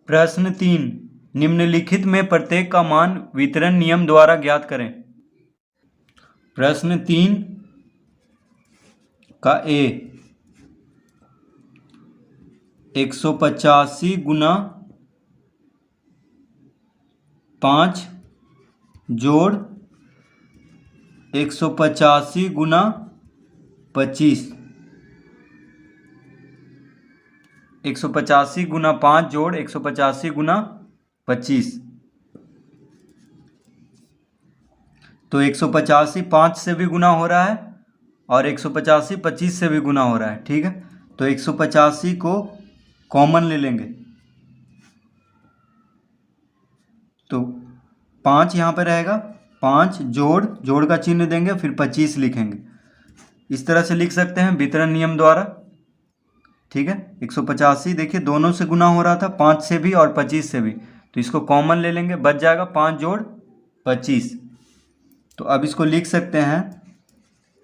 प्रश्न 3, निम्नलिखित में प्रत्येक का मान वितरण नियम द्वारा ज्ञात करें। प्रश्न 3 का ए 185 गुना 5 जोड़ 185 गुना 25, 185 गुना 5 जोड़ 185 गुना 25। तो 185 5 से भी गुना हो रहा है और 185 25 से भी गुना हो रहा है। ठीक है, तो 185 को कॉमन ले लेंगे तो 5 यहाँ पे रहेगा, 5 जोड़ का चिन्ह देंगे, फिर 25 लिखेंगे। इस तरह से लिख सकते हैं वितरण नियम द्वारा। ठीक है, 185 देखिए दोनों से गुना हो रहा था, 5 से भी और 25 से भी, तो इसको कॉमन ले लेंगे, बच जाएगा 5 जोड़ 25। तो अब इसको लिख सकते हैं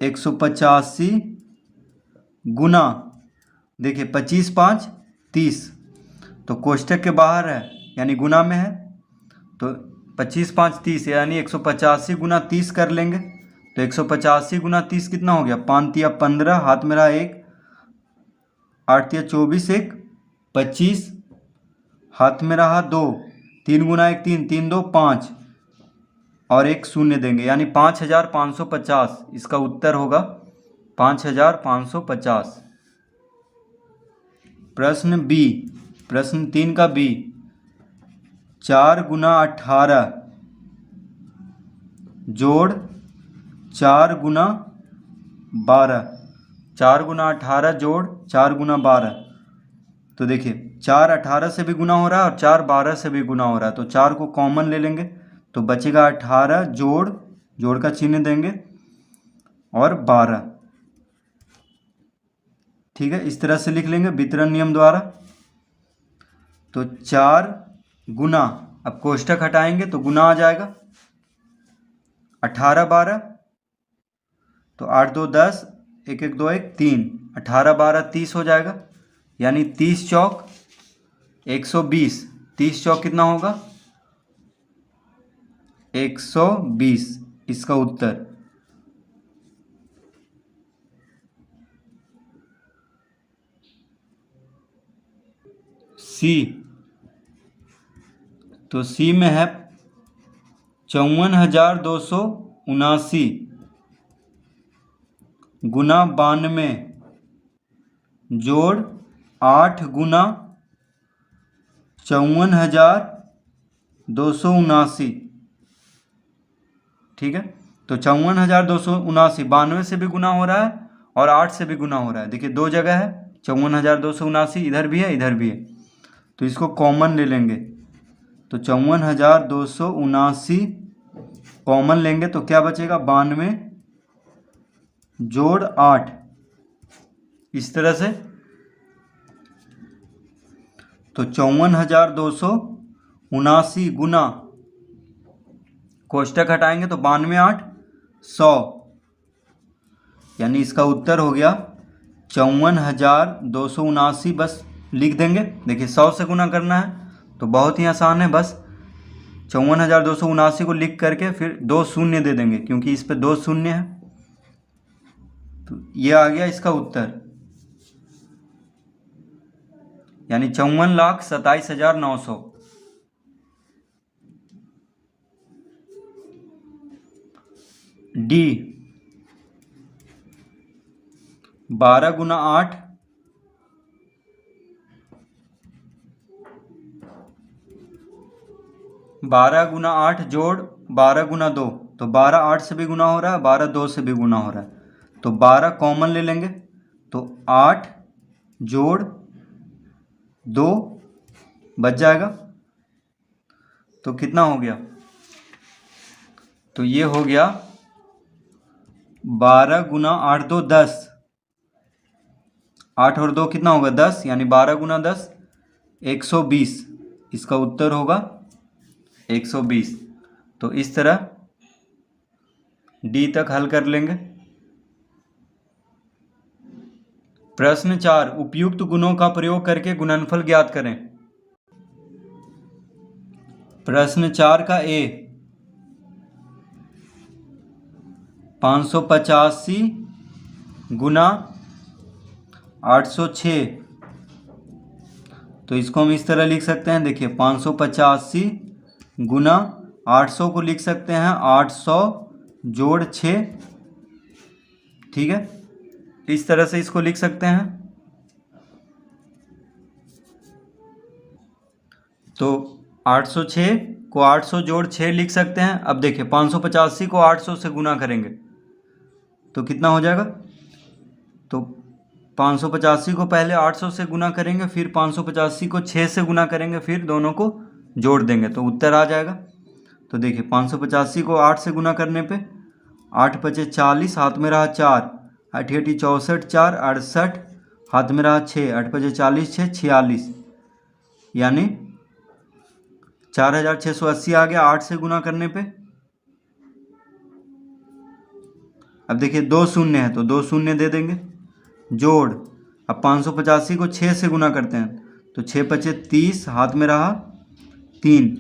185 गुना, देखिए 25 5 30, तो कोष्टक के बाहर है यानी गुना में है, तो 25 5 30 यानी 185 गुना 30 कर लेंगे। तो 185 गुना 30 कितना हो गया, 5 तिया 15, हाथ में रहा 1, 8 तिया 24, 1 25, हाथ में रहा 2, 3 गुना 1 3, 3 2 5 और 1 शून्य देंगे यानी 5550। इसका उत्तर होगा 5550। प्रश्न बी, प्रश्न 3 का बी 4 गुना 18 जोड़ 4 गुना 12, 4 गुना 18 जोड़ 4 गुना 12। तो देखिए 4 18 से भी गुना हो रहा है और 4 12 से भी गुना हो रहा है, तो 4 को कॉमन ले लेंगे तो बचेगा 18 जोड़ का चिन्ह देंगे और 12। ठीक है, इस तरह से लिख लेंगे वितरण नियम द्वारा। तो 4 गुना, अब कोष्टक हटाएंगे तो गुना आ जाएगा, 18 12, तो 8 2 10, 1 1 2 1 3, 18 12 30 हो जाएगा यानी 30 चौक 120। 30 चौक कितना होगा, 120। इसका उत्तर सी। तो सी में है 54,279 गुना 92 जोड़ 8 गुना 54,279। ठीक है, तो 54,279 92 से भी गुना हो रहा है और 8 से भी गुना हो रहा है। देखिए दो जगह है 54,279, इधर भी है इधर भी है, तो इसको कॉमन ले लेंगे। तो 54,279 कॉमन लेंगे तो क्या बचेगा, 92 जोड़ 8, इस तरह से। तो 54,279 गुना, कोष्टक हटाएंगे तो 92 8 100, यानी इसका उत्तर हो गया 54,279। बस लिख देंगे, देखिए 100 से गुना करना है तो बहुत ही आसान है, बस 54,279 को लिख करके फिर 2 शून्य दे देंगे क्योंकि इस पे 2 शून्य है, तो ये आ गया इसका उत्तर, यानी 54,27,900। डी 12 गुना 8 12 गुना 8 जोड़ 12 गुना 2, तो 12 8 से भी गुना हो रहा है, 12 2 से भी गुना हो रहा है, तो 12 कॉमन ले लेंगे तो 8 जोड़ 2 बच जाएगा। तो कितना हो गया, तो ये हो गया 12 गुना 8 2 10, 8 और 2 कितना होगा 10, यानी 12 गुना 10 120। इसका उत्तर होगा 120। तो इस तरह डी तक हल कर लेंगे। प्रश्न 4, उपयुक्त गुणों का प्रयोग करके गुणनफल ज्ञात करें। प्रश्न 4 का ए 585 गुना 806। तो इसको हम इस तरह लिख सकते हैं, देखिए 585 गुना 800 को लिख सकते हैं 800 जोड़ 6, ठीक है। इस तरह से इसको लिख सकते हैं। तो 806 को 800 जोड़ 6 लिख सकते हैं। अब देखिए 585 को 800 से गुना करेंगे तो कितना हो जाएगा। तो 585 को पहले 800 से गुना करेंगे, फिर 585 को 6 से गुना करेंगे, फिर दोनों को जोड़ देंगे तो उत्तर आ जाएगा। तो देखिए 585 को 8 से गुना करने पे 8 पचे 40, हाथ में रहा 4, 8 8 64, 4 68, हाथ में रहा 6, 8 पचे 40, 6 46, यानी 4680 आ गया 8 से गुना करने पे। अब देखिए 2 शून्य है तो 2 शून्य दे देंगे, जोड़। अब 585 को 6 से गुना करते हैं तो 6 पचे 30, हाथ में रहा 3,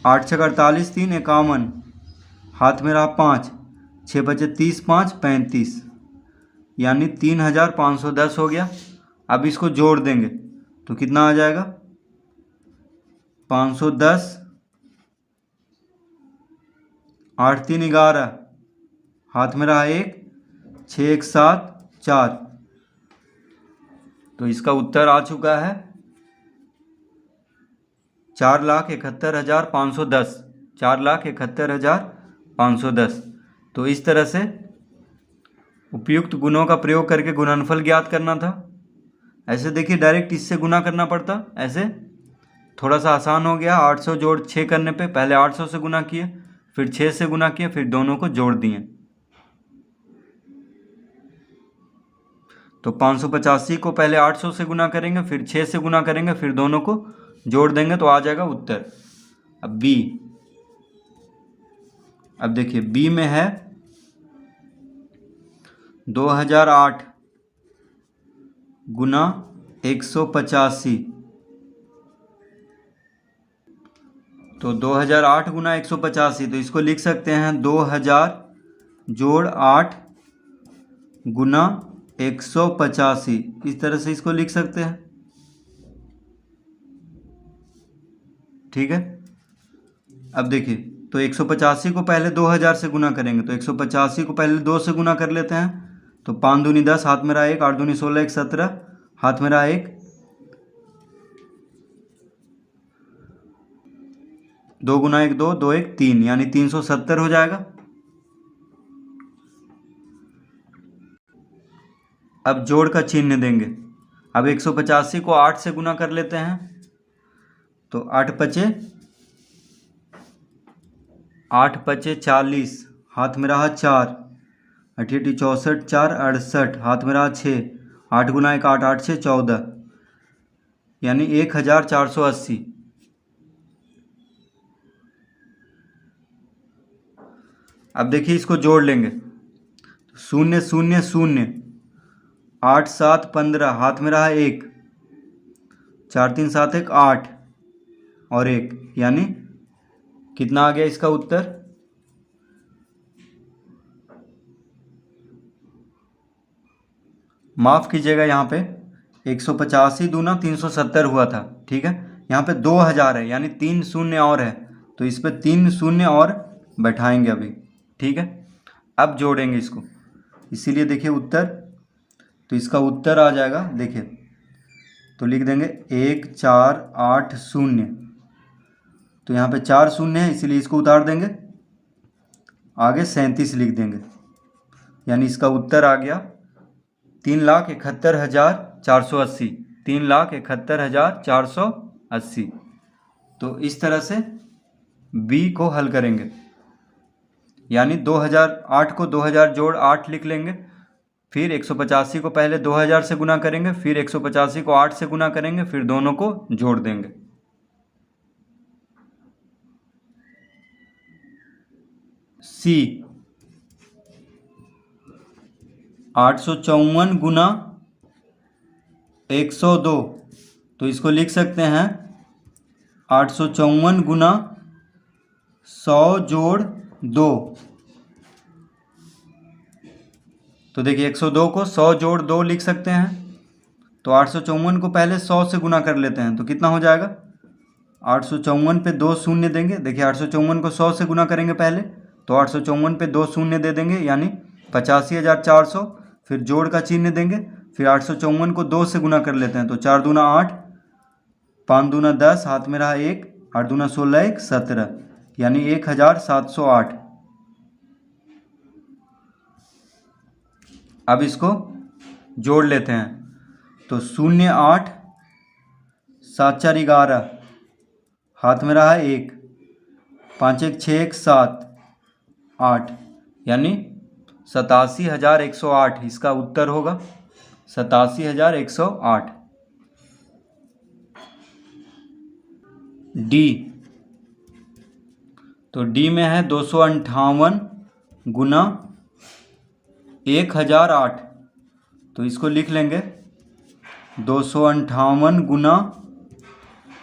8 छः 48, 3 51, हाथ में रहा 5, 6 पचे 30, 5 35, यानी 3510 हो गया। अब इसको जोड़ देंगे तो कितना आ जाएगा 510, 8 3 11, हाथ में रहा 1, 6 1 7 4। तो इसका उत्तर आ चुका है 4,71,510, 4,71,510। तो इस तरह से उपयुक्त गुणों का प्रयोग करके गुणनफल ज्ञात करना था। ऐसे देखिए डायरेक्ट इससे गुना करना पड़ता, ऐसे थोड़ा सा आसान हो गया। 800 जोड़ 6 करने पे पहले 800 से गुना किए, फिर 6 से गुना किए, फिर दोनों को जोड़ दिए। तो 585 को पहले 800 से गुना करेंगे, फिर 6 से गुना करेंगे, फिर दोनों को जोड़ देंगे तो आ जाएगा उत्तर। अब बी, अब देखिए बी में है 2008 गुना 185। तो 2008 गुना 185, तो इसको लिख सकते हैं 2000 जोड़ 8 गुना 185। इस तरह से इसको लिख सकते हैं, ठीक है। अब देखिए तो 185 को पहले 2000 से गुना करेंगे तो 185 को पहले 2 से गुना कर लेते हैं। तो 5 दूनी 10, हाथ में रहा 1, 8 दूनी 16, 1 17, हाथ में रहा 1, 2 गुना 1 2, 2 1 3, यानी 370 हो जाएगा। अब जोड़ का चिन्ह देंगे। अब 185 को 8 से गुना कर लेते हैं तो 8 पचे 40, हाथ में रहा 4, 8 8 64, 4 68, हाथ में रहा 6, 8 गुना 1 8, 8 6 14, यानी 1480। अब देखिए इसको जोड़ लेंगे, 0 0 0, 8 7 15, हाथ में रहा 1, 4 3 7 1 8 और 1, यानी कितना आ गया इसका उत्तर। माफ़ कीजिएगा, यहाँ पे 185 दूना 370 हुआ था, ठीक है। यहाँ पे 2000 है, यानी 3 शून्य और है, तो इस पर 3 शून्य और बैठाएंगे अभी, ठीक है। अब जोड़ेंगे इसको, इसीलिए देखिए उत्तर, तो इसका उत्तर आ जाएगा, देखिए तो लिख देंगे 1480। तो यहाँ पे 4 शून्य है, इसीलिए इसको उतार देंगे, आगे 37 लिख देंगे, यानी इसका उत्तर आ गया 3,71,480, 3,71,480। तो इस तरह से बी को हल करेंगे, यानी 2008 को 2000 जोड़ 8 लिख लेंगे, फिर 185 को पहले 2000 से गुना करेंगे, फिर 185 को 8 से गुना करेंगे, फिर दोनों को जोड़ देंगे। सी 854 गुना 102, तो इसको लिख सकते हैं 854 गुना 100 जोड़ 2। तो देखिए 102 को 100 जोड़ 2 लिख सकते हैं। तो 854 को पहले 100 से गुना कर लेते हैं, तो कितना हो जाएगा? 854 पे 2 शून्य देंगे। देखिए 854 को 100 से गुना करेंगे पहले, तो 854 पे 2 शून्य दे देंगे, यानी 85,400। फिर जोड़ का चिन्ह देंगे। फिर 854 को 2 से गुना कर लेते हैं, तो 4 दूना 8, 5 दूना 10, हाथ में रहा 1, 8 दूना 16, 1 17, यानी 1708। अब इसको जोड़ लेते हैं। तो 0 8 7 4 11, हाथ में रहा 1, 5 1 6 1 7 8, यानी 87,108 इसका उत्तर होगा। 87,108। डी, तो डी में है 258 गुना 1008। तो इसको लिख लेंगे 258 गुना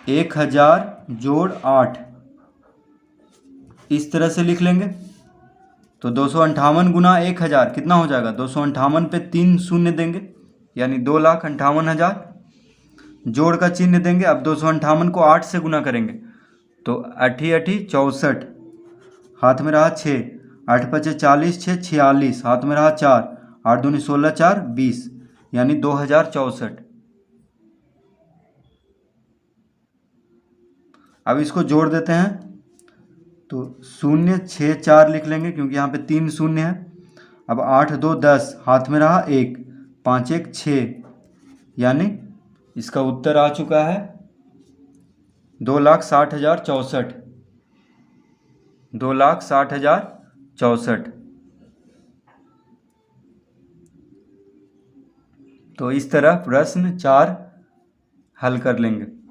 1000 जोड़ 8, इस तरह से लिख लेंगे। तो 258 गुना 1000 कितना हो जाएगा? 258 पे 3 शून्य देंगे, यानी 2,58,000। जोड़ का चिन्ह देंगे। अब 258 को 8 से गुना करेंगे, तो 8 8 64, हाथ में रहा 6, 8 5 40, 6 46, हाथ में रहा 4, 8 दूनी 16, 4 20, यानी 2064। अब इसको जोड़ देते हैं। तो 0 6 4 लिख लेंगे, क्योंकि यहाँ पे 3 शून्य है। अब 8 2 10, हाथ में रहा 1, 5 1 6, यानी इसका उत्तर आ चुका है 2,60,064। 2,60,064। तो इस तरह प्रश्न 4 हल कर लेंगे।